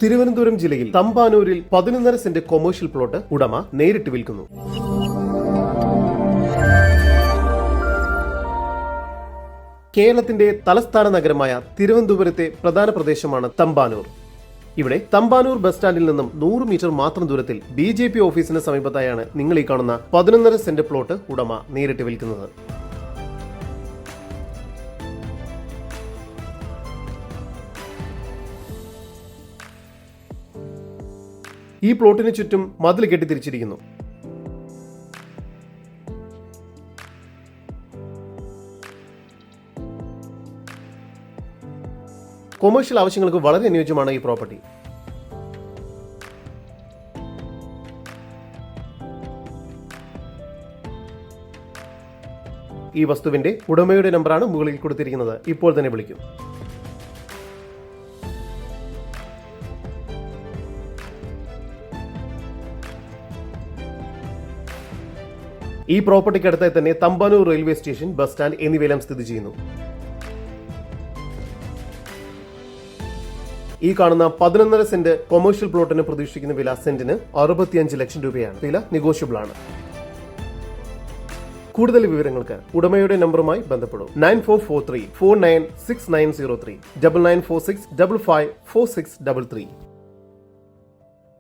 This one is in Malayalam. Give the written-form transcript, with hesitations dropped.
തിരുവനന്തപുരം ജില്ലയിൽ തമ്പാനൂരിൽ 11.5 സെന്റ് കൊമേഴ്ഷ്യൽ പ്ലോട്ട് ഉടമ നേരിട്ട് വിൽക്കുന്നു. കേരളത്തിന്റെ തലസ്ഥാന നഗരമായ തിരുവനന്തപുരത്തെ പ്രധാന പ്രദേശമാണ് തമ്പാനൂർ. ഇവിടെ തമ്പാനൂർ ബസ് സ്റ്റാൻഡിൽ നിന്നും 100 മീറ്റർ മാത്രം ദൂരത്തിൽ BJP ഓഫീസിന് സമീപത്തായാണ് നിങ്ങൾ ഈ കാണുന്ന 11.5 സെന്റ് പ്ലോട്ട് ഉടമ നേരിട്ട് വിൽക്കുന്നത്. ഈ പ്ലോട്ടിന് ചുറ്റും മതിൽ കെട്ടി തിരിച്ചിരിക്കുന്നു. കൊമേഴ്ഷ്യൽ ആവശ്യങ്ങൾക്ക് വളരെ അനുയോജ്യമാണ് ഈ പ്രോപ്പർട്ടി. ഈ വസ്തുവിന്റെ ഉടമയുടെ നമ്പറാണ് മുകളിൽ കൊടുത്തിരിക്കുന്നത്. ഇപ്പോൾ തന്നെ വിളിക്കും. ഈ പ്രോപ്പർട്ടിക്ക് അടുത്തായി തന്നെ Thampanoor railway station, bus stand എന്നിവയെല്ലാം സ്ഥിതി ചെയ്യുന്നു. ഈ കാണുന്ന 11.5 സെന്റ് കൊമേഴ്ഷ്യൽ പ്ലോട്ടിന് പ്രതീക്ഷിക്കുന്ന വില സെന്റിന് 65 ലക്ഷം രൂപയാണ്. വില നെഗോഷ്യബിൾ ആണ്. കൂടുതൽ വിവരങ്ങൾക്ക് ഉടമയുടെ നമ്പറുമായി ബന്ധപ്പെടും. 9443 496903 9946 554633.